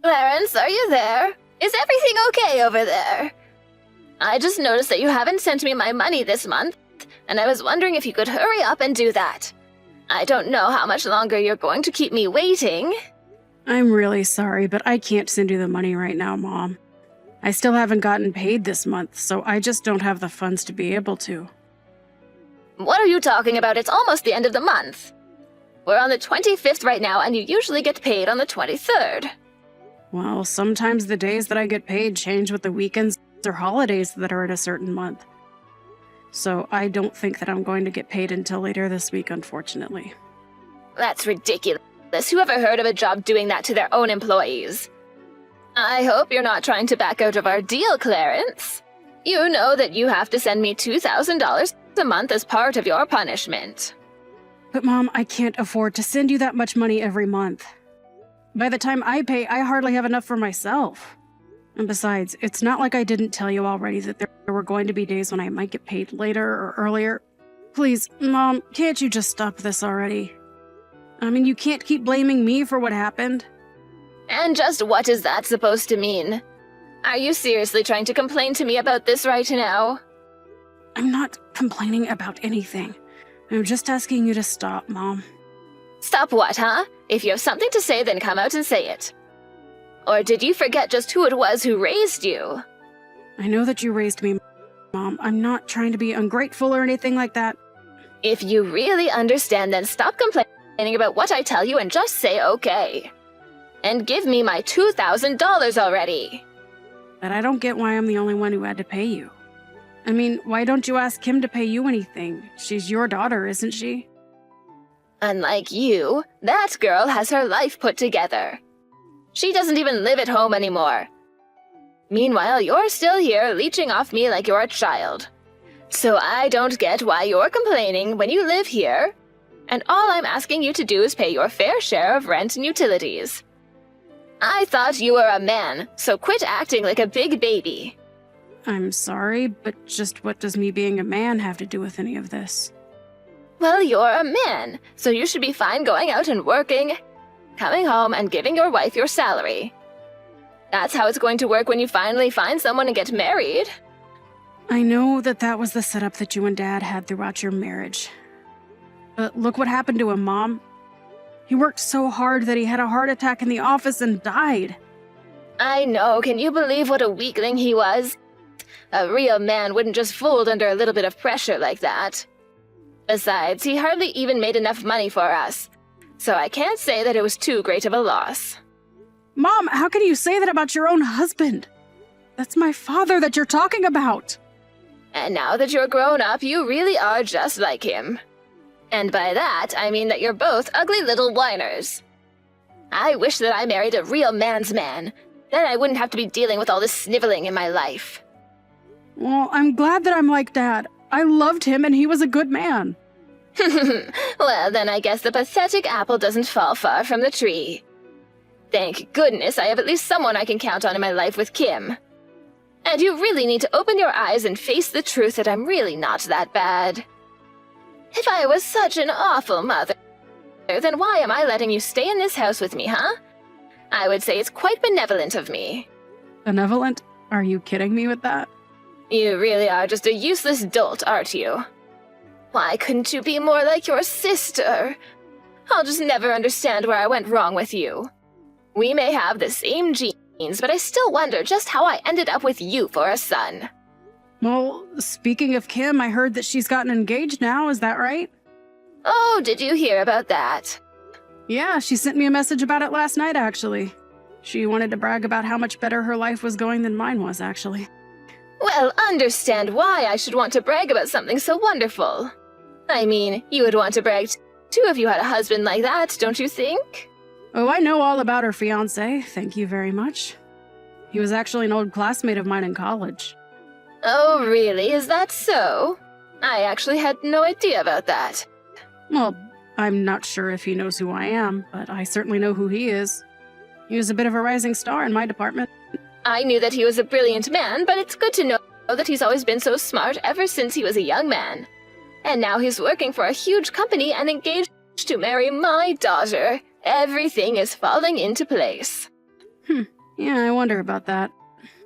Clarence, are you there? Is everything okay over there? I just noticed that you haven't sent me my money this month, and I was wondering if you could hurry up and do that. I don't know how much longer you're going to keep me waiting. I'm really sorry, but I can't send you the money right now, Mom. I still haven't gotten paid this month, so I just don't have the funds to be able to. What are you talking about? It's almost the end of the month. We're on the 25th right now, and you usually get paid on the 23rd. Well, sometimes the days that I get paid change with the weekends or holidays that are in a certain month. So I don't think that I'm going to get paid until later this week, unfortunately. That's ridiculous. Who ever heard of a job doing that to their own employees? I hope you're not trying to back out of our deal, Clarence. You know that you have to send me $2,000 a month as part of your punishment. But Mom, I can't afford to send you that much money every month. By the time I pay, I hardly have enough for myself. And besides, it's not like I didn't tell you already that there were going to be days when I might get paid later or earlier. Please, Mom, can't you just stop this already? I mean, you can't keep blaming me for what happened. And just what is that supposed to mean? Are you seriously trying to complain to me about this right now? I'm not complaining about anything. I'm just asking you to stop, Mom. Stop what, huh? If you have something to say, then come out and say it. Or did you forget just who it was who raised you? I know that you raised me, Mom. I'm not trying to be ungrateful or anything like that. If you really understand, then stop complaining about what I tell you and just say okay. And give me my $2,000 already. But I don't get why I'm the only one who had to pay you. I mean, why don't you ask Kim to pay you anything? She's your daughter, isn't she? Unlike you, that girl has her life put together. She doesn't even live at home anymore. Meanwhile, you're still here leeching off me like you're a child. So I don't get why you're complaining when you live here, and all I'm asking you to do is pay your fair share of rent and utilities. I thought you were a man, so quit acting like a big baby. I'm sorry, but just what does me being a man have to do with any of this? Well, you're a man, so you should be fine going out and working, coming home and giving your wife your salary. That's how it's going to work when you finally find someone and get married. I know that was the setup that you and Dad had throughout your marriage. But look what happened to him, Mom. He worked so hard that he had a heart attack in the office and died. I know, can you believe what a weakling he was? A real man wouldn't just fold under a little bit of pressure like that. Besides, he hardly even made enough money for us, so I can't say that it was too great of a loss. Mom, how can you say that about your own husband? That's my father that you're talking about. And now that you're grown up, you really are just like him. And by that, I mean that you're both ugly little whiners. I wish that I married a real man's man. Then I wouldn't have to be dealing with all this sniveling in my life. Well, I'm glad that I'm like Dad. I loved him and he was a good man. Well, then I guess the pathetic apple doesn't fall far from the tree. Thank goodness I have at least someone I can count on in my life with Kim. And you really need to open your eyes and face the truth that I'm really not that bad. If I was such an awful mother, then why am I letting you stay in this house with me, huh? I would say it's quite benevolent of me. Benevolent? Are you kidding me with that? You really are just a useless dolt, aren't you? Why couldn't you be more like your sister? I'll just never understand where I went wrong with you. We may have the same genes, but I still wonder just how I ended up with you for a son. Well, speaking of Kim, I heard that she's gotten engaged now, is that right? Oh, did you hear about that? Yeah, she sent me a message about it last night, actually. She wanted to brag about how much better her life was going than mine was, actually. Well, understand why I should want to brag about something so wonderful. I mean, you would want to brag too if you had a husband like that, don't you think? Oh, I know all about her fiancé, thank you very much. He was actually an old classmate of mine in college. Oh, really? Is that so? I actually had no idea about that. Well, I'm not sure if he knows who I am, but I certainly know who he is. He was a bit of a rising star in my department. I knew that he was a brilliant man, but it's good to know that he's always been so smart ever since he was a young man. And now he's working for a huge company and engaged to marry my daughter. Everything is falling into place. Yeah, I wonder about that.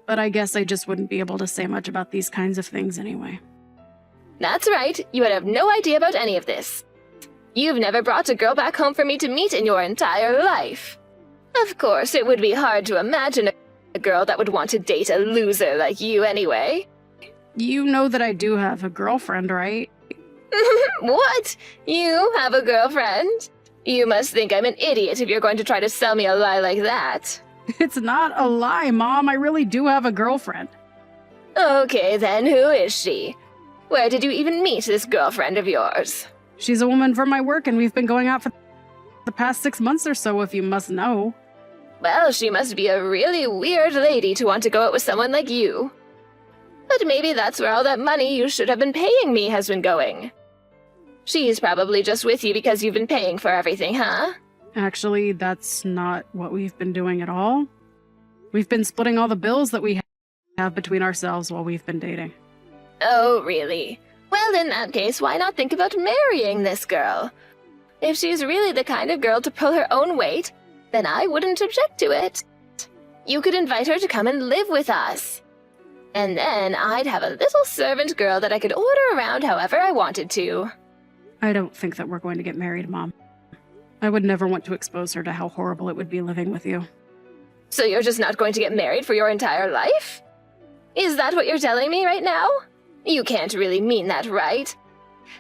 But I guess I just wouldn't be able to say much about these kinds of things anyway. That's right, you would have no idea about any of this. You've never brought a girl back home for me to meet in your entire life. Of course, it would be hard to imagine a girl that would want to date a loser like you anyway. You know that I do have a girlfriend, right? What? You have a girlfriend? You must think I'm an idiot if you're going to try to sell me a lie like that. It's not a lie, Mom. I really do have a girlfriend. Okay, then who is she? Where did you even meet this girlfriend of yours? She's a woman from my work, and we've been going out for the past 6 months or so, if you must know. Well, she must be a really weird lady to want to go out with someone like you. But maybe that's where all that money you should have been paying me has been going. She's probably just with you because you've been paying for everything, huh? Actually, that's not what we've been doing at all. We've been splitting all the bills that we have between ourselves while we've been dating. Oh, really? Well, in that case, why not think about marrying this girl? If she's really the kind of girl to pull her own weight, then I wouldn't object to it. You could invite her to come and live with us. And then I'd have a little servant girl that I could order around however I wanted to. I don't think that we're going to get married, Mom. I would never want to expose her to how horrible it would be living with you. So you're just not going to get married for your entire life? Is that what you're telling me right now? You can't really mean that, right?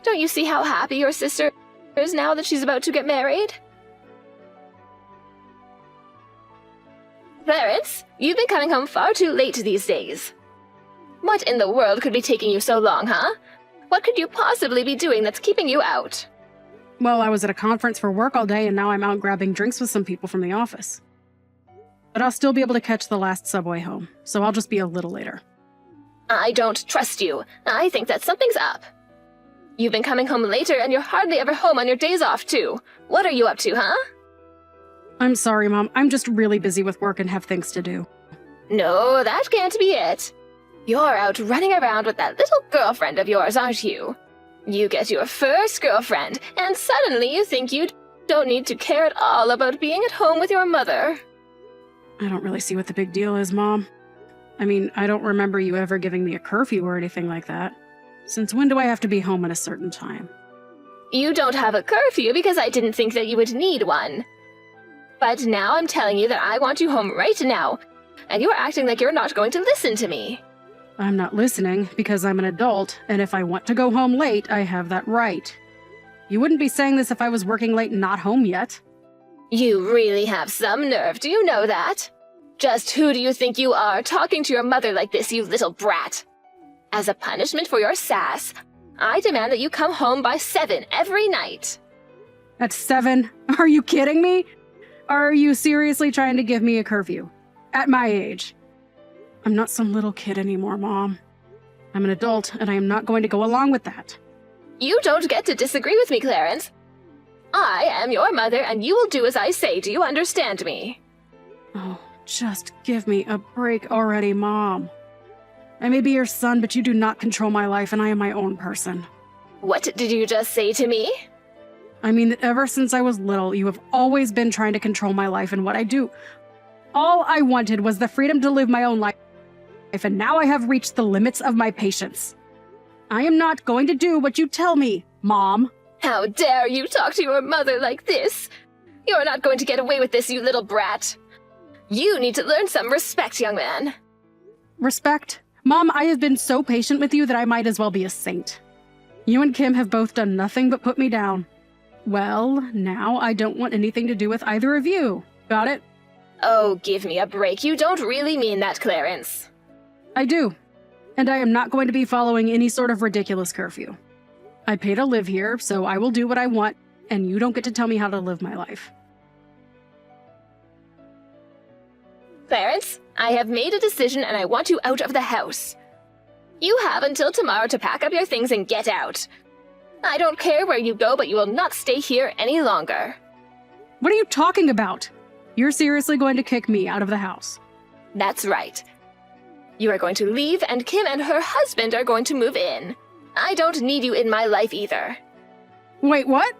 Don't you see how happy your sister is now that she's about to get married? Clarence, you've been coming home far too late these days. What in the world could be taking you so long, huh? What could you possibly be doing that's keeping you out? Well, I was at a conference for work all day, and now I'm out grabbing drinks with some people from the office. But I'll still be able to catch the last subway home, so I'll just be a little later. I don't trust you. I think that something's up. You've been coming home later, and you're hardly ever home on your days off, too. What are you up to, huh? I'm sorry, Mom. I'm just really busy with work and have things to do. No, that can't be it. You're out running around with that little girlfriend of yours, aren't you? You get your first girlfriend, and suddenly you think you don't need to care at all about being at home with your mother. I don't really see what the big deal is, Mom. I mean, I don't remember you ever giving me a curfew or anything like that. Since when do I have to be home at a certain time? You don't have a curfew because I didn't think that you would need one. But now I'm telling you that I want you home right now, and you're acting like you're not going to listen to me. I'm not listening because I'm an adult, and if I want to go home late, I have that right. You wouldn't be saying this if I was working late and not home yet. You really have some nerve, do you know that? Just who do you think you are, talking to your mother like this, you little brat? As a punishment for your sass, I demand that you come home by 7 every night. At 7? Are you kidding me? Are you seriously trying to give me a curfew? At my age? I'm not some little kid anymore, Mom. I'm an adult, and I am not going to go along with that. You don't get to disagree with me, Clarence. I am your mother, and you will do as I say. Do you understand me? Oh, just give me a break already, Mom. I may be your son, but you do not control my life, and I am my own person. What did you just say to me? I mean that ever since I was little, you have always been trying to control my life and what I do. All I wanted was the freedom to live my own life, and now I have reached the limits of my patience. I am not going to do what you tell me, Mom. How dare you talk to your mother like this? You're not going to get away with this, you little brat. You need to learn some respect, young man. Respect? Mom, I have been so patient with you that I might as well be a saint. You and Kim have both done nothing but put me down. Well, now I don't want anything to do with either of you. Got it? Oh, give me a break. You don't really mean that, Clarence. I do. And I am not going to be following any sort of ridiculous curfew. I pay to live here, so I will do what I want, and you don't get to tell me how to live my life. Clarence, I have made a decision and I want you out of the house. You have until tomorrow to pack up your things and get out. I don't care where you go, but you will not stay here any longer. What are you talking about? You're seriously going to kick me out of the house? That's right. You are going to leave, and Kim and her husband are going to move in. I don't need you in my life either. Wait, what?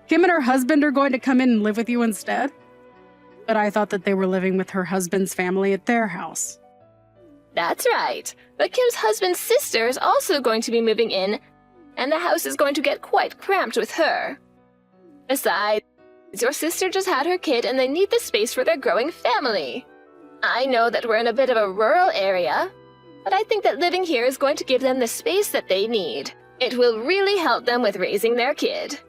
Kim and her husband are going to come in and live with you instead? But I thought that they were living with her husband's family at their house. That's right. But Kim's husband's sister is also going to be moving in, and the house is going to get quite cramped with her. Besides, your sister just had her kid and they need the space for their growing family. I know that we're in a bit of a rural area, but I think that living here is going to give them the space that they need. It will really help them with raising their kid.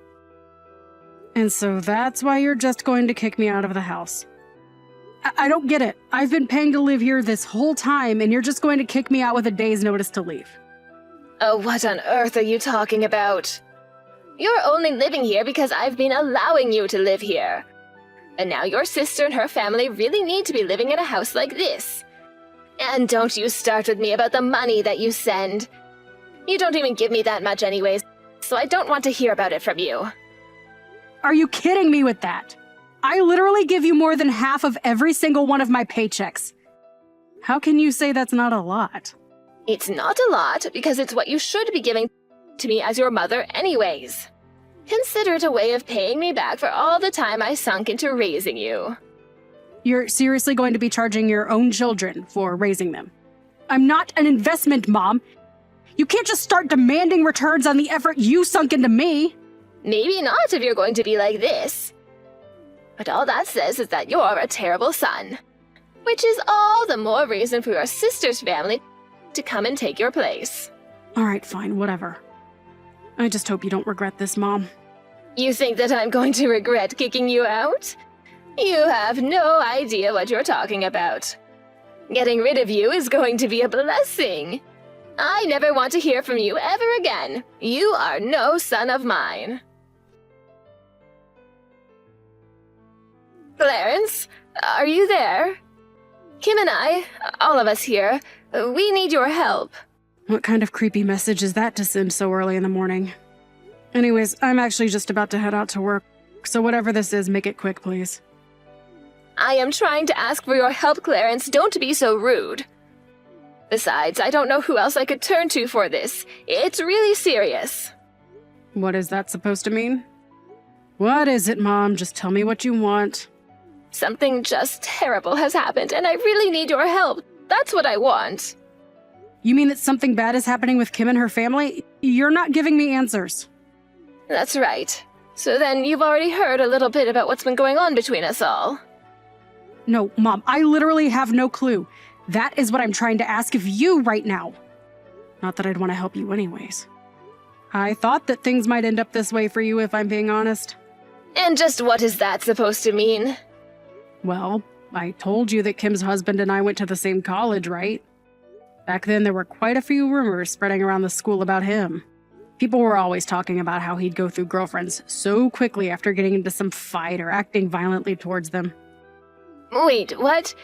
And so that's why you're just going to kick me out of the house. I don't get it. I've been paying to live here this whole time, and you're just going to kick me out with a day's notice to leave. Oh, what on earth are you talking about? You're only living here because I've been allowing you to live here. And now your sister and her family really need to be living in a house like this. And don't you start with me about the money that you send. You don't even give me that much anyways, so I don't want to hear about it from you. Are you kidding me with that? I literally give you more than half of every single one of my paychecks. How can you say that's not a lot? It's not a lot because it's what you should be giving to me as your mother anyways. Consider it a way of paying me back for all the time I sunk into raising you. You're seriously going to be charging your own children for raising them? I'm not an investment, Mom. You can't just start demanding returns on the effort you sunk into me. Maybe not if you're going to be like this. But all that says is that you're a terrible son. Which is all the more reason for your sister's family to come and take your place. All right, fine, whatever. I just hope you don't regret this, Mom. You think that I'm going to regret kicking you out? You have no idea what you're talking about. Getting rid of you is going to be a blessing. I never want to hear from you ever again. You are no son of mine. Clarence, are you there? Kim and I, all of us here, we need your help. What kind of creepy message is that to send so early in the morning? Anyways, I'm actually just about to head out to work, so whatever this is, make it quick, please. I am trying to ask for your help, Clarence. Don't be so rude. Besides, I don't know who else I could turn to for this. It's really serious. What is that supposed to mean? What is it, Mom? Just tell me what you want. Something just terrible has happened, and I really need your help. That's what I want. You mean that something bad is happening with Kim and her family? You're not giving me answers. That's right. So then you've already heard a little bit about what's been going on between us all. No, Mom, I literally have no clue. That is what I'm trying to ask of you right now. Not that I'd want to help you anyways. I thought that things might end up this way for you if I'm being honest. And just what is that supposed to mean? Well, I told you that Kim's husband and I went to the same college, right? Back then, there were quite a few rumors spreading around the school about him. People were always talking about how he'd go through girlfriends so quickly after getting into some fight or acting violently towards them. Wait, what?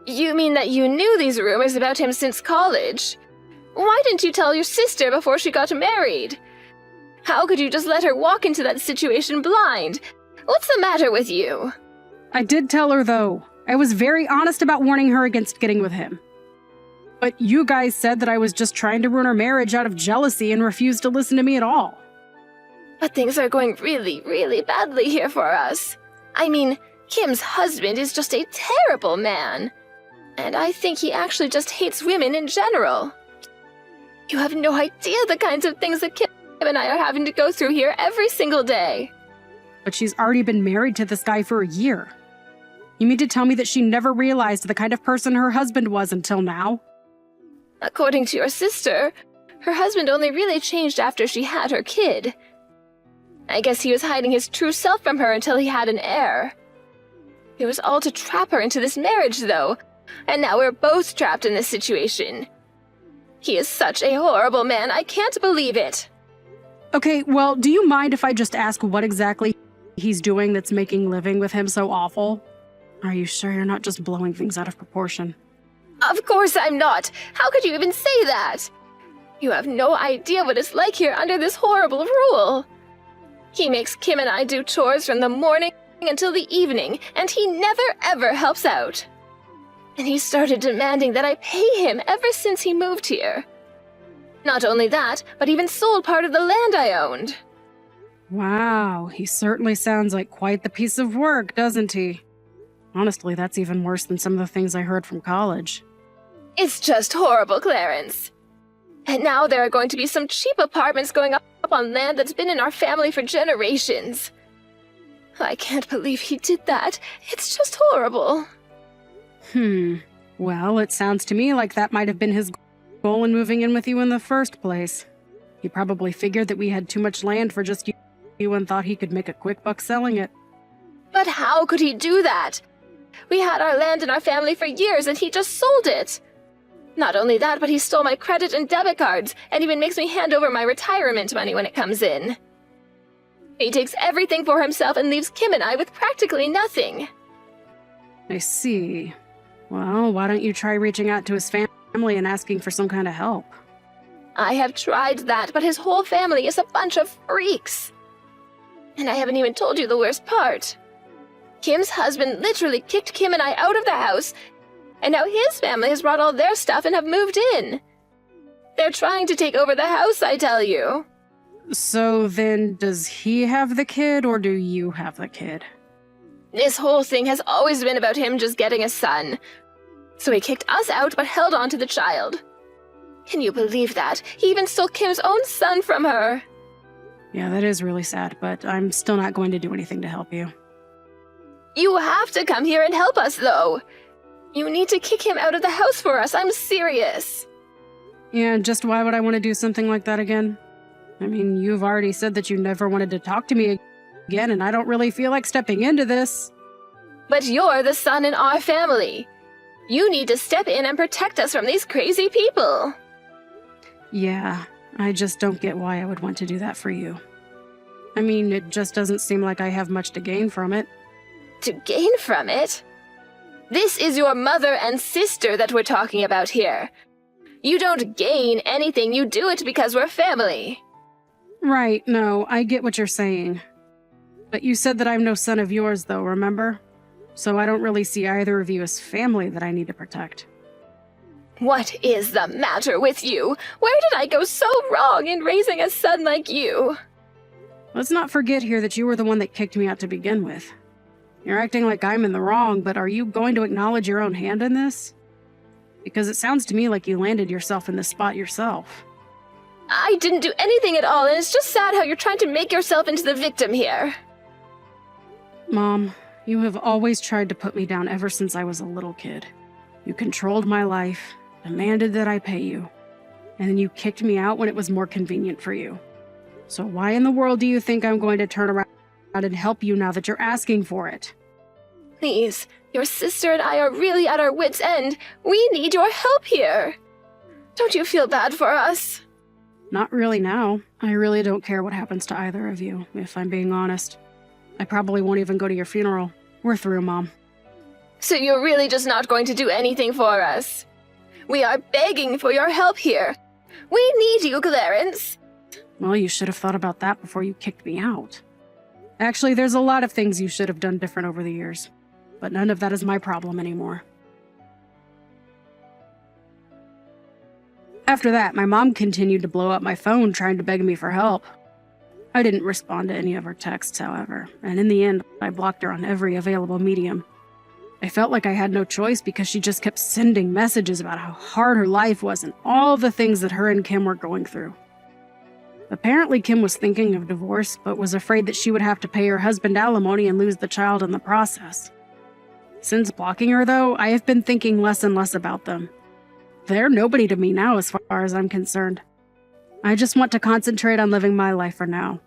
You mean that you knew these rumors about him since college? Why didn't you tell your sister before she got married? How could you just let her walk into that situation blind? What's the matter with you? I did tell her, though. I was very honest about warning her against getting with him. But you guys said that I was just trying to ruin our marriage out of jealousy and refused to listen to me at all. But things are going really, really badly here for us. I mean, Kim's husband is just a terrible man. And I think he actually just hates women in general. You have no idea the kinds of things that Kim and I are having to go through here every single day. But she's already been married to this guy for a year. You mean to tell me that she never realized the kind of person her husband was until now? According to your sister, her husband only really changed after she had her kid. I guess he was hiding his true self from her until he had an heir. It was all to trap her into this marriage, though, and now we're both trapped in this situation. He is such a horrible man, I can't believe it. Okay, well, do you mind if I just ask what exactly he's doing that's making living with him so awful? Are you sure you're not just blowing things out of proportion? Of course I'm not. How could you even say that? You have no idea what it's like here under this horrible rule. He makes Kim and I do chores from the morning until the evening, and he never ever helps out. And he started demanding that I pay him ever since he moved here. Not only that, but even sold part of the land I owned. Wow, he certainly sounds like quite the piece of work, doesn't he? Honestly, that's even worse than some of the things I heard from college. It's just horrible, Clarence. And now there are going to be some cheap apartments going up on land that's been in our family for generations. I can't believe he did that. It's just horrible. Well, it sounds to me like that might have been his goal in moving in with you in the first place. He probably figured that we had too much land for just you and thought he could make a quick buck selling it. But how could he do that? We had our land in our family for years and he just sold it. Not only that, but he stole my credit and debit cards and even makes me hand over my retirement money when it comes in. He takes everything for himself and leaves Kim and I with practically nothing. I see. Well, why don't you try reaching out to his family and asking for some kind of help? I have tried that, but his whole family is a bunch of freaks. And I haven't even told you the worst part. Kim's husband literally kicked Kim and I out of the house, and now his family has brought all their stuff and have moved in. They're trying to take over the house, I tell you. So then, does he have the kid, or do you have the kid? This whole thing has always been about him just getting a son. So he kicked us out but held on to the child. Can you believe that? He even stole Kim's own son from her. Yeah, that is really sad, but I'm still not going to do anything to help you. You have to come here and help us, though. You need to kick him out of the house for us. I'm serious. Yeah, just why would I want to do something like that again? I mean, you've already said that you never wanted to talk to me again, and I don't really feel like stepping into this. But you're the son in our family. You need to step in and protect us from these crazy people. Yeah, I just don't get why I would want to do that for you. I mean, it just doesn't seem like I have much to gain from it. To gain from it? This is your mother and sister that we're talking about here. You don't gain anything, you do it because we're family. Right, no, I get what you're saying. But you said that I'm no son of yours, though, remember? So I don't really see either of you as family that I need to protect. What is the matter with you? Where did I go so wrong in raising a son like you? Let's not forget here that you were the one that kicked me out to begin with. You're acting like I'm in the wrong, but are you going to acknowledge your own hand in this? Because it sounds to me like you landed yourself in this spot yourself. I didn't do anything at all, and it's just sad how you're trying to make yourself into the victim here. Mom, you have always tried to put me down ever since I was a little kid. You controlled my life, demanded that I pay you, and then you kicked me out when it was more convenient for you. So why in the world do you think I'm going to turn around and help you now that you're asking for it? Please, your sister and I are really at our wits' end. We need your help here. Don't you feel bad for us? Not really now. I really don't care what happens to either of you, if I'm being honest. I probably won't even go to your funeral. We're through, Mom. So you're really just not going to do anything for us? We are begging for your help here. We need you, Clarence. Well, you should have thought about that before you kicked me out. Actually, there's a lot of things you should have done different over the years, but none of that is my problem anymore. After that, my mom continued to blow up my phone trying to beg me for help. I didn't respond to any of her texts, however, and in the end, I blocked her on every available medium. I felt like I had no choice because she just kept sending messages about how hard her life was and all the things that her and Kim were going through. Apparently, Kim was thinking of divorce, but was afraid that she would have to pay her husband alimony and lose the child in the process. Since blocking her, though, I have been thinking less and less about them. They're nobody to me now as far as I'm concerned. I just want to concentrate on living my life for now.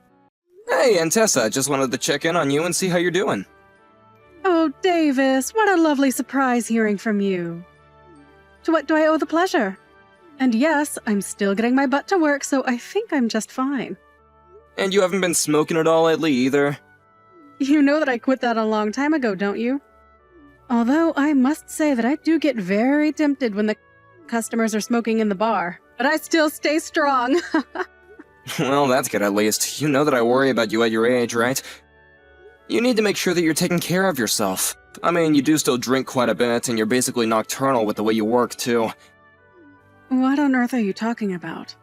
Hey, and Tessa, just wanted to check in on you and see how you're doing. Oh, Davis, what a lovely surprise hearing from you. To what do I owe the pleasure? And yes, I'm still getting my butt to work, so I think I'm just fine. And you haven't been smoking at all lately either? You know that I quit that a long time ago, don't you? Although I must say that I do get very tempted when the customers are smoking in the bar, but I still stay strong. Well, that's good at least. You know that I worry about you at your age, right? You need to make sure that you're taking care of yourself. I mean, you do still drink quite a bit, and you're basically nocturnal with the way you work, too. What on earth are you talking about?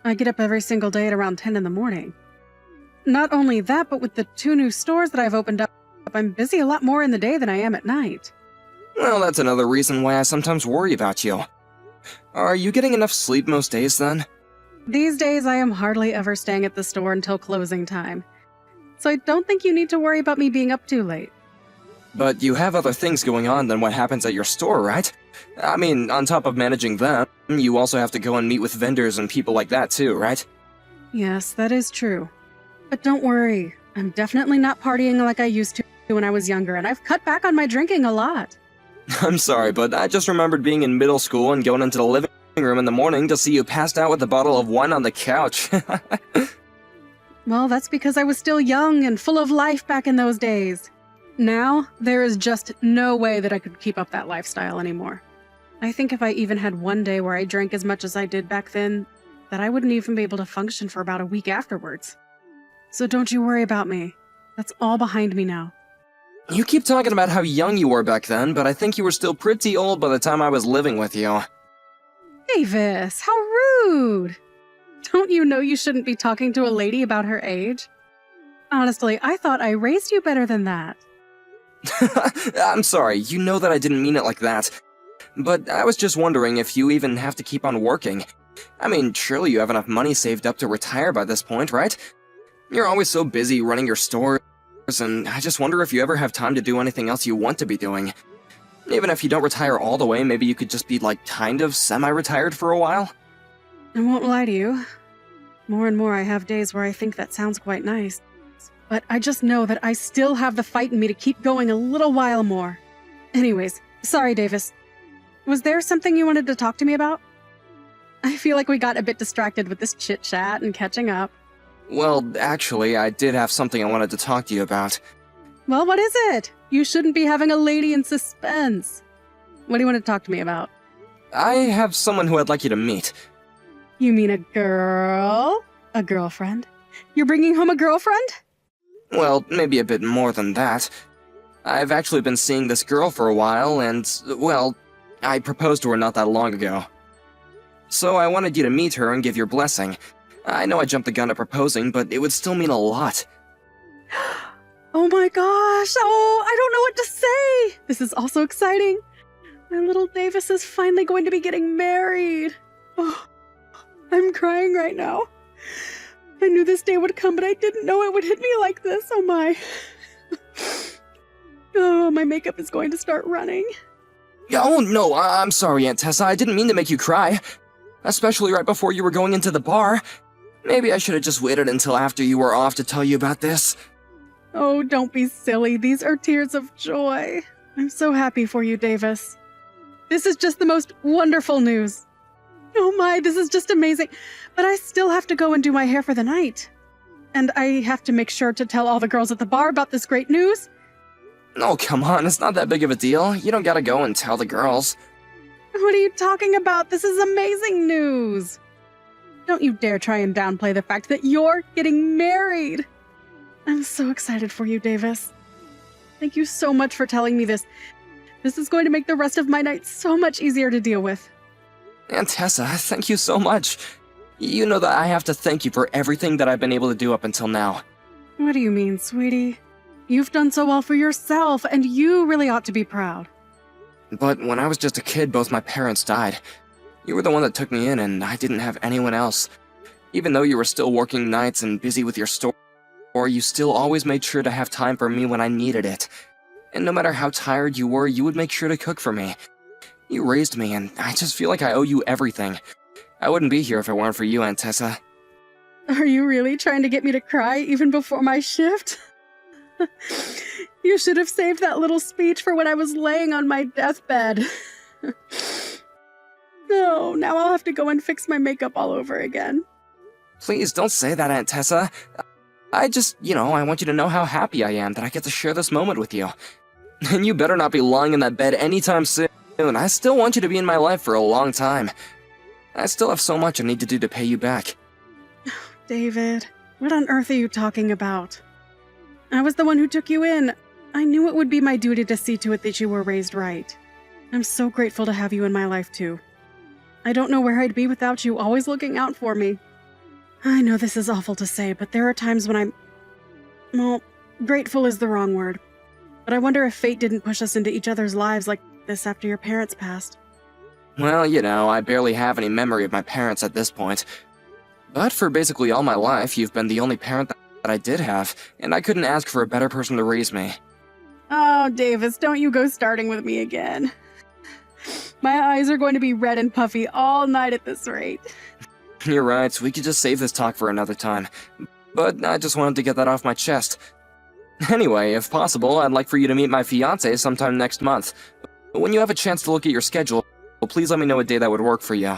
I get up every single day at around 10 in the morning. Not only that, but with the 2 new stores that I've opened up I'm busy a lot more in the day than I am at night. Well, that's another reason why I sometimes worry about you. Are you getting enough sleep most days then? These days, I am hardly ever staying at the store until closing time. So I don't think you need to worry about me being up too late. But you have other things going on than what happens at your store, right? I mean, on top of managing them, you also have to go and meet with vendors and people like that too, right? Yes, that is true. But don't worry, I'm definitely not partying like I used to when I was younger, and I've cut back on my drinking a lot. I'm sorry, but I just remembered being in middle school and going into the living room in the morning to see you passed out with a bottle of wine on the couch. Well, that's because I was still young and full of life back in those days. Now, there is just no way that I could keep up that lifestyle anymore. I think if I even had one day where I drank as much as I did back then, that I wouldn't even be able to function for about a week afterwards. So don't you worry about me. That's all behind me now. You keep talking about how young you were back then, but I think you were still pretty old by the time I was living with you. Davis, how rude! Don't you know you shouldn't be talking to a lady about her age? Honestly, I thought I raised you better than that. I'm sorry, you know that I didn't mean it like that. But I was just wondering if you even have to keep on working. I mean, surely you have enough money saved up to retire by this point, right? You're always so busy running your stores, and I just wonder if you ever have time to do anything else you want to be doing. Even if you don't retire all the way, maybe you could just be like kind of semi-retired for a while? I won't lie to you. More and more I have days where I think that sounds quite nice. But I just know that I still have the fight in me to keep going a little while more. Anyways, sorry, Davis. Was there something you wanted to talk to me about? I feel like we got a bit distracted with this chit-chat and catching up. Well, actually, I did have something I wanted to talk to you about. Well, what is it? You shouldn't be having a lady in suspense. What do you want to talk to me about? I have someone who I'd like you to meet. You mean a girl? A girlfriend? You're bringing home a girlfriend? Well, maybe a bit more than that. I've actually been seeing this girl for a while, and, well, I proposed to her not that long ago. So I wanted you to meet her and give your blessing. I know I jumped the gun at proposing, but it would still mean a lot. Oh my gosh! Oh, I don't know what to say! This is also exciting. My little Davis is finally going to be getting married. Oh, I'm crying right now. I knew this day would come, but I didn't know it would hit me like this. Oh my. Oh, my makeup is going to start running. Oh, no, I'm sorry, Aunt Tessa. I didn't mean to make you cry. Especially right before you were going into the bar. Maybe I should have just waited until after you were off to tell you about this. Oh, don't be silly. These are tears of joy. I'm so happy for you, Davis. This is just the most wonderful news. Oh my, this is just amazing. But I still have to go and do my hair for the night. And I have to make sure to tell all the girls at the bar about this great news. Oh, come on, it's not that big of a deal. You don't gotta go and tell the girls. What are you talking about? This is amazing news. Don't you dare try and downplay the fact that you're getting married. I'm so excited for you, Davis. Thank you so much for telling me this. This is going to make the rest of my night so much easier to deal with. Aunt Tessa, thank you so much. You know that I have to thank you for everything that I've been able to do up until now. What do you mean, sweetie? You've done so well for yourself, and you really ought to be proud. But when I was just a kid, both my parents died. You were the one that took me in, and I didn't have anyone else. Even though you were still working nights and busy with your store, you still always made sure to have time for me when I needed it. And no matter how tired you were, you would make sure to cook for me. You raised me, and I just feel like I owe you everything. I wouldn't be here if it weren't for you, Aunt Tessa. Are you really trying to get me to cry even before my shift? You should have saved that little speech for when I was laying on my deathbed. No, now I'll have to go and fix my makeup all over again. Please don't say that, Aunt Tessa. I just, I want you to know how happy I am that I get to share this moment with you. And you better not be lying in that bed anytime soon. I still want you to be in my life for a long time. I still have so much I need to do to pay you back. David, what on earth are you talking about? I was the one who took you in. I knew it would be my duty to see to it that you were raised right. I'm so grateful to have you in my life, too. I don't know where I'd be without you always looking out for me. I know this is awful to say, but there are times when grateful is the wrong word. But I wonder if fate didn't push us into each other's lives like this after your parents passed. Well, you know, I barely have any memory of my parents at this point. But for basically all my life, you've been the only parent that I did have, and I couldn't ask for a better person to raise me. Oh, Davis, don't you go starting with me again. My eyes are going to be red and puffy all night at this rate. You're right, we could just save this talk for another time. But I just wanted to get that off my chest. Anyway, if possible, I'd like for you to meet my fiancé sometime next month. When you have a chance to look at your schedule, please let me know a day that would work for you.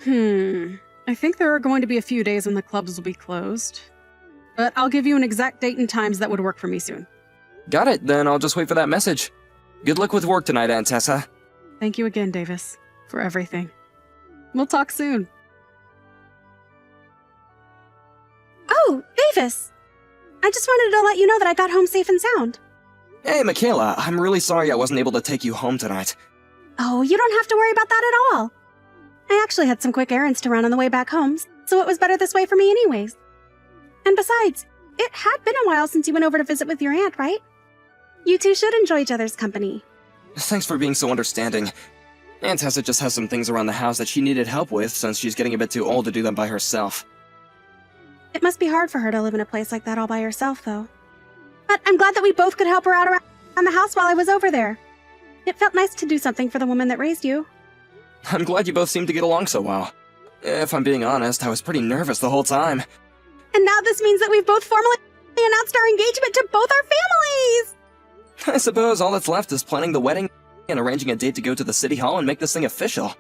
I think there are going to be a few days when the clubs will be closed. But I'll give you an exact date and times that would work for me soon. Got it, then I'll just wait for that message. Good luck with work tonight, Aunt Tessa. Thank you again, Davis, for everything. We'll talk soon. Oh, Davis! I just wanted to let you know that I got home safe and sound. Hey, Michaela, I'm really sorry I wasn't able to take you home tonight. Oh, you don't have to worry about that at all. I actually had some quick errands to run on the way back home, so it was better this way for me anyways. And besides, it had been a while since you went over to visit with your aunt, right? You two should enjoy each other's company. Thanks for being so understanding. Aunt Tessa just has some things around the house that she needed help with since she's getting a bit too old to do them by herself. It must be hard for her to live in a place like that all by herself, though. But I'm glad that we both could help her out around the house while I was over there. It felt nice to do something for the woman that raised you. I'm glad you both seem to get along so well. If I'm being honest, I was pretty nervous the whole time. And now this means that we've both formally announced our engagement to both our families! I suppose all that's left is planning the wedding and arranging a date to go to the city hall and make this thing official.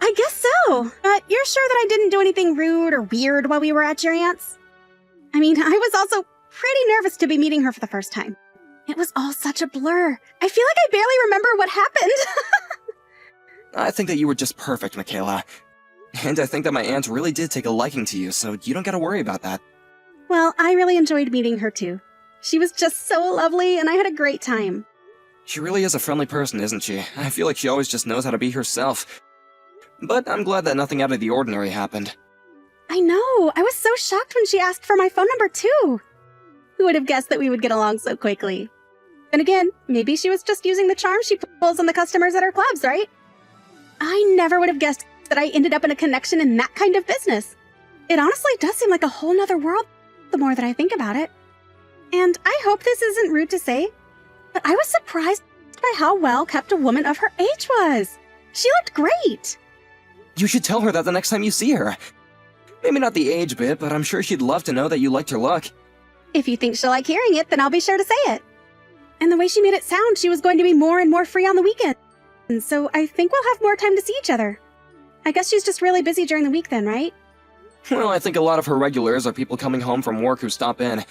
I guess so. But you're sure that I didn't do anything rude or weird while we were at your aunt's? I mean, I was also pretty nervous to be meeting her for the first time. It was all such a blur. I feel like I barely remember what happened. I think that you were just perfect, Michaela. And I think that my aunt really did take a liking to you, so you don't gotta worry about that. Well, I really enjoyed meeting her too. She was just so lovely, and I had a great time. She really is a friendly person, isn't she? I feel like she always just knows how to be herself. But I'm glad that nothing out of the ordinary happened. I know. I was so shocked when she asked for my phone number too. Who would have guessed that we would get along so quickly? Then again, maybe she was just using the charm she pulls on the customers at her clubs, right? I never would have guessed that I ended up in a connection in that kind of business. It honestly does seem like a whole nother world the more that I think about it. And I hope this isn't rude to say, but I was surprised by how well kept a woman of her age was. She looked great. You should tell her that the next time you see her. Maybe not the age bit, but I'm sure she'd love to know that you liked her look. If you think she'll like hearing it, then I'll be sure to say it. And the way she made it sound, she was going to be more and more free on the weekend. And so I think we'll have more time to see each other. I guess she's just really busy during the week then, right? Well, I think a lot of her regulars are people coming home from work who stop in.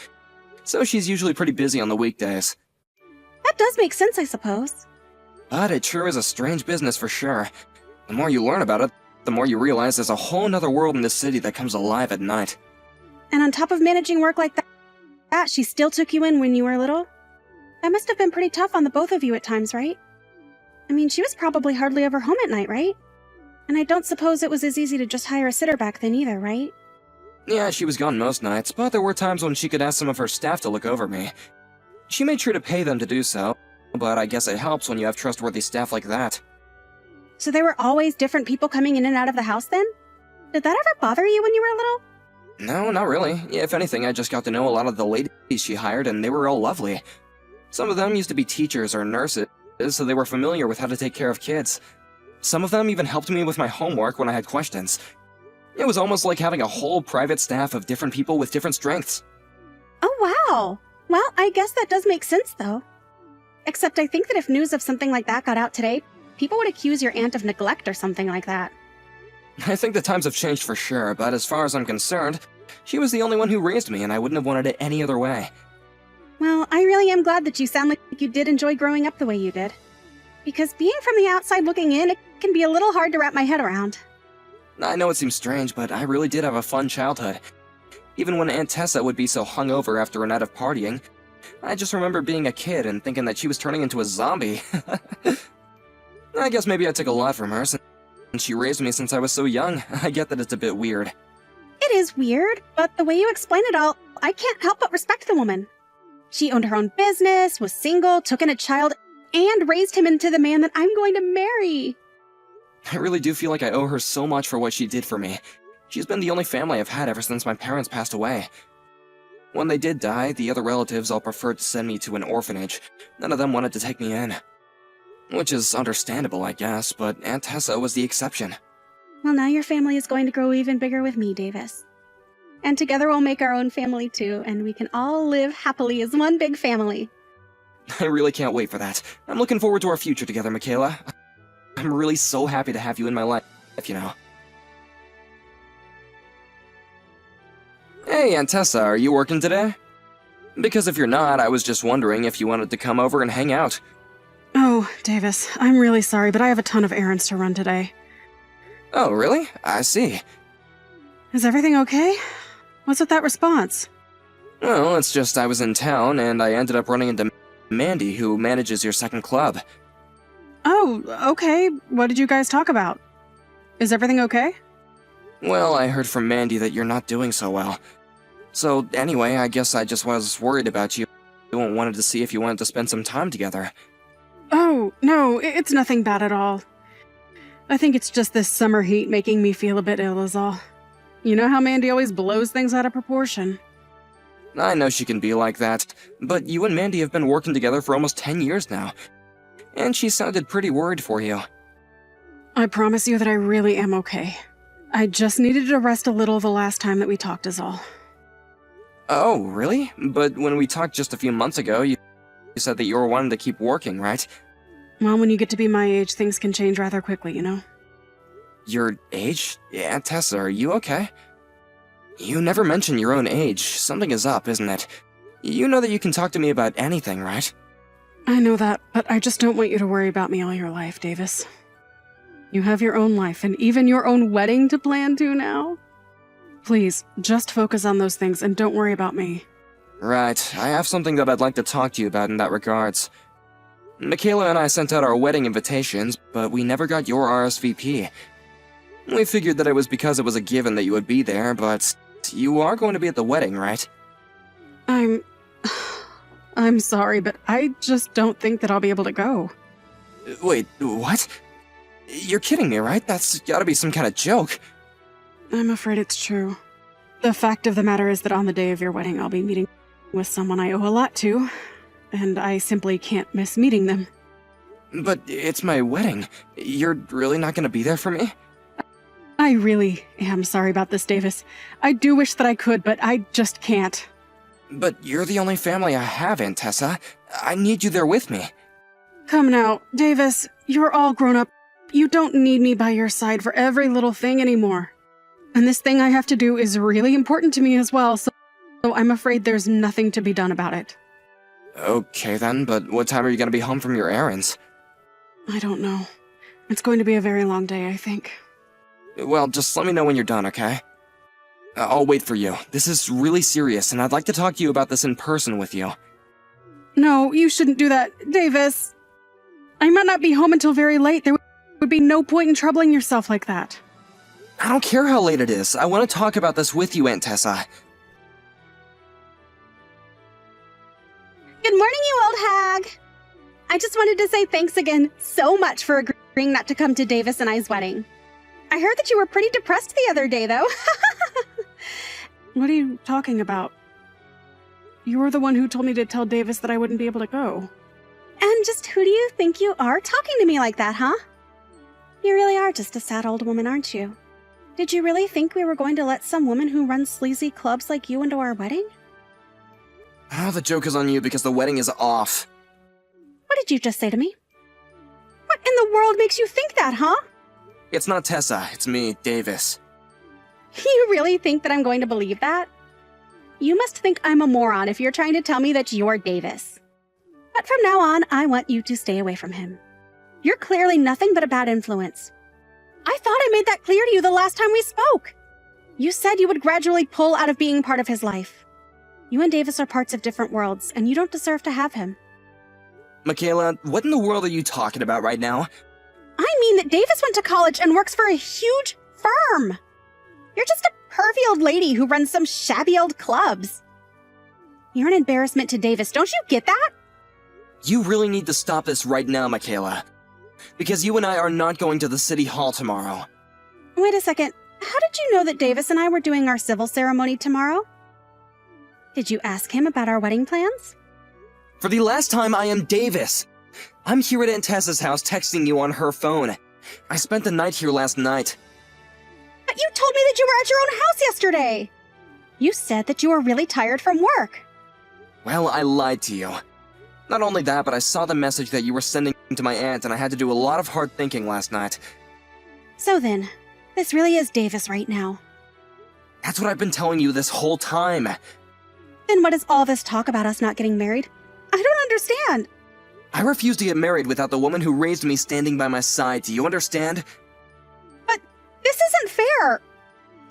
So she's usually pretty busy on the weekdays. That does make sense, I suppose. But it sure is a strange business for sure. The more you learn about it, the more you realize there's a whole nother world in this city that comes alive at night. And on top of managing work like that, she still took you in when you were little? That must have been pretty tough on the both of you at times, right? I mean, she was probably hardly ever home at night, right? And I don't suppose it was as easy to just hire a sitter back then either, right? Yeah, she was gone most nights, but there were times when she could ask some of her staff to look over me. She made sure to pay them to do so, but I guess it helps when you have trustworthy staff like that. So there were always different people coming in and out of the house then? Did that ever bother you when you were little? No, not really. If anything, I just got to know a lot of the ladies she hired, and they were all lovely. Some of them used to be teachers or nurses, so they were familiar with how to take care of kids. Some of them even helped me with my homework when I had questions. It was almost like having a whole private staff of different people with different strengths. Oh, wow. Well, I guess that does make sense, though. Except I think that if news of something like that got out today, people would accuse your aunt of neglect or something like that. I think the times have changed for sure, but as far as I'm concerned, she was the only one who raised me, and I wouldn't have wanted it any other way. Well, I really am glad that you sound like you did enjoy growing up the way you did. Because being from the outside looking in, it can be a little hard to wrap my head around. I know it seems strange, but I really did have a fun childhood. Even when Aunt Tessa would be so hungover after a night of partying, I just remember being a kid and thinking that she was turning into a zombie. I guess maybe I took a lot from her, since she raised me since I was so young. I get that it's a bit weird. It is weird, but the way you explain it all, I can't help but respect the woman. She owned her own business, was single, took in a child, and raised him into the man that I'm going to marry. I really do feel like I owe her so much for what she did for me. She's been the only family I've had ever since my parents passed away. When they did die, the other relatives all preferred to send me to an orphanage. None of them wanted to take me in. Which is understandable, I guess, but Aunt Tessa was the exception. Well, now your family is going to grow even bigger with me, Davis. And together we'll make our own family too, and we can all live happily as one big family. I really can't wait for that. I'm looking forward to our future together, Michaela. I'm really so happy to have you in my life, you know. Hey, Aunt Tessa, are you working today? Because if you're not, I was just wondering if you wanted to come over and hang out. Oh, Davis, I'm really sorry, but I have a ton of errands to run today. Oh, really? I see. Is everything okay? What's with that response? Well, it's just I was in town, and I ended up running into Mandy, who manages your second club. Oh, okay. What did you guys talk about? Is everything okay? Well, I heard from Mandy that you're not doing so well. So, anyway, I guess I just was worried about you and wanted to see if you wanted to spend some time together. Oh, no, it's nothing bad at all. I think it's just this summer heat making me feel a bit ill is all. You know how Mandy always blows things out of proportion. I know she can be like that, but you and Mandy have been working together for almost 10 years now. And she sounded pretty worried for you. I promise you that I really am okay. I just needed to rest a little the last time that we talked is all. Oh, really? But when we talked just a few months ago, you said that you were wanting to keep working, right? Well, when you get to be my age, things can change rather quickly, you know? Your age? Aunt Tessa, are you okay? You never mention your own age. Something is up, isn't it? You know that you can talk to me about anything, right? I know that, but I just don't want you to worry about me all your life, Davis. You have your own life and even your own wedding to plan to now. Please, just focus on those things and don't worry about me. Right, I have something that I'd like to talk to you about in that regards. Michaela and I sent out our wedding invitations, but we never got your RSVP. We figured that it was because it was a given that you would be there, but you are going to be at the wedding, right? I'm sorry, but I just don't think that I'll be able to go. Wait, what? You're kidding me, right? That's gotta be some kind of joke. I'm afraid it's true. The fact of the matter is that on the day of your wedding, I'll be meeting with someone I owe a lot to, and I simply can't miss meeting them. But it's my wedding. You're really not gonna be there for me? I really am sorry about this, Davis. I do wish that I could, but I just can't. But you're the only family I have, Aunt Tessa. I need you there with me. Come now, Davis, you're all grown up. You don't need me by your side for every little thing anymore. And this thing I have to do is really important to me as well, so I'm afraid there's nothing to be done about it. Okay then, but what time are you gonna be home from your errands? I don't know. It's going to be a very long day, I think. Well, just let me know when you're done, okay? I'll wait for you. This is really serious, and I'd like to talk to you about this in person with you. No, you shouldn't do that, Davis. I might not be home until very late. There would be no point in troubling yourself like that. I don't care how late it is. I want to talk about this with you, Aunt Tessa. Good morning, you old hag! I just wanted to say thanks again so much for agreeing not to come to Davis and I's wedding. I heard that you were pretty depressed the other day, though. What are you talking about? You were the one who told me to tell Davis that I wouldn't be able to go. And just who do you think you are talking to me like that, huh? You really are just a sad old woman, aren't you? Did you really think we were going to let some woman who runs sleazy clubs like you into our wedding? Oh, the joke is on you because the wedding is off. What did you just say to me? What in the world makes you think that, huh? It's not Tessa, it's me, Davis. You really think that I'm going to believe that? You must think I'm a moron if you're trying to tell me that you're Davis. But from now on, I want you to stay away from him. You're clearly nothing but a bad influence. I thought I made that clear to you the last time we spoke. You said you would gradually pull out of being part of his life. You and Davis are parts of different worlds, and you don't deserve to have him. Michaela, what in the world are you talking about right now? I mean that Davis went to college and works for a huge firm. You're just a pervy old lady who runs some shabby old clubs. You're an embarrassment to Davis. Don't you get that? You really need to stop this right now, Michaela. Because you and I are not going to the city hall tomorrow. Wait a second. How did you know that Davis and I were doing our civil ceremony tomorrow? Did you ask him about our wedding plans? For the last time, I am Davis. I'm here at Aunt Tessa's house texting you on her phone. I spent the night here last night. But you told me that you were at your own house yesterday. You said that you were really tired from work. Well, I lied to you. Not only that, but I saw the message that you were sending to my aunt, and I had to do a lot of hard thinking last night. So then, this really is Davis right now. That's what I've been telling you this whole time. Then what is all this talk about us not getting married? I don't understand. I refuse to get married without the woman who raised me standing by my side. Do you understand? But this isn't fair.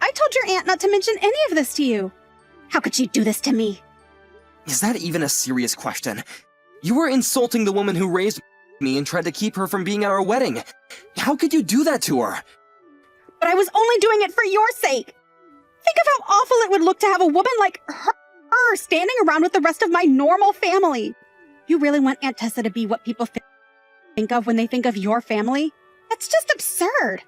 I told your aunt not to mention any of this to you. How could she do this to me? Is that even a serious question? You were insulting the woman who raised me and tried to keep her from being at our wedding. How could you do that to her? But I was only doing it for your sake. Think of how awful it would look to have a woman like her standing around with the rest of my normal family. You really want Aunt Tessa to be what people think of when they think of your family? That's just absurd.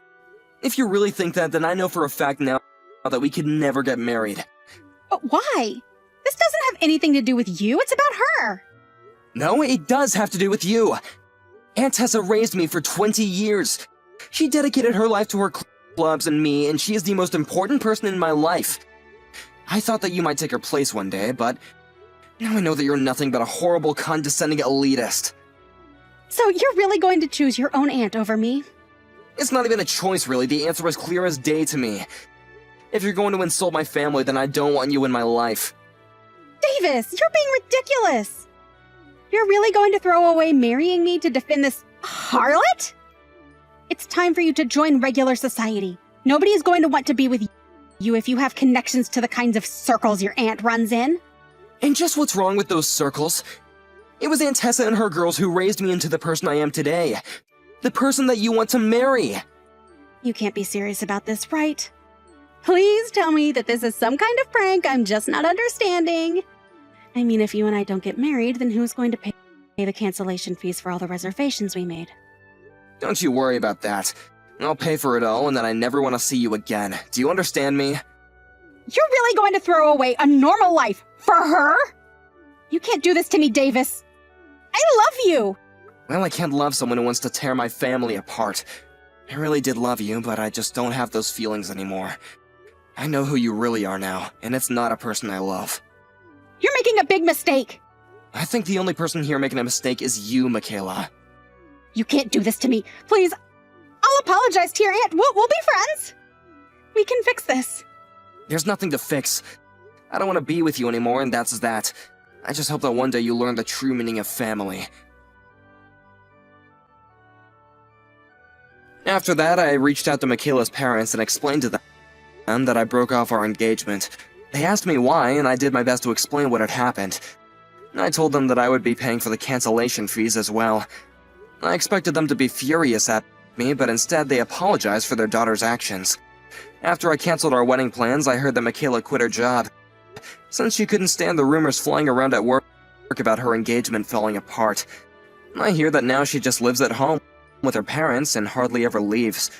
If you really think that, then I know for a fact now that we could never get married. But why? This doesn't have anything to do with you. It's about her. No, it does have to do with you. Aunt Tessa raised me for 20 years. She dedicated her life to her clubs and me, and she is the most important person in my life. I thought that you might take her place one day, but now I know that you're nothing but a horrible, condescending elitist. So you're really going to choose your own aunt over me? It's not even a choice, really. The answer was clear as day to me. If you're going to insult my family, then I don't want you in my life. Davis, you're being ridiculous. You're really going to throw away marrying me to defend this harlot? It's time for you to join regular society. Nobody is going to want to be with you if you have connections to the kinds of circles your aunt runs in. And just what's wrong with those circles? It was Aunt Tessa and her girls who raised me into the person I am today. The person that you want to marry. You can't be serious about this, right? Please tell me that this is some kind of prank I'm just not understanding. I mean, if you and I don't get married, then who's going to pay the cancellation fees for all the reservations we made? Don't you worry about that. I'll pay for it all, and then I never want to see you again. Do you understand me? You're really going to throw away a normal life for her? You can't do this to me, Davis. I love you. Well, I can't love someone who wants to tear my family apart. I really did love you, but I just don't have those feelings anymore. I know who you really are now, and it's not a person I love. You're making a big mistake. I think the only person here making a mistake is you, Michaela. You can't do this to me. Please, I'll apologize to your aunt. We'll be friends. We can fix this. There's nothing to fix. I don't want to be with you anymore, and that's that. I just hope that one day you learn the true meaning of family. After that, I reached out to Michaela's parents and explained to them that I broke off our engagement. They asked me why, and I did my best to explain what had happened. I told them that I would be paying for the cancellation fees as well. I expected them to be furious at me, but instead they apologized for their daughter's actions. After I canceled our wedding plans, I heard that Michaela quit her job, since she couldn't stand the rumors flying around at work about her engagement falling apart. I hear that now she just lives at home with her parents and hardly ever leaves.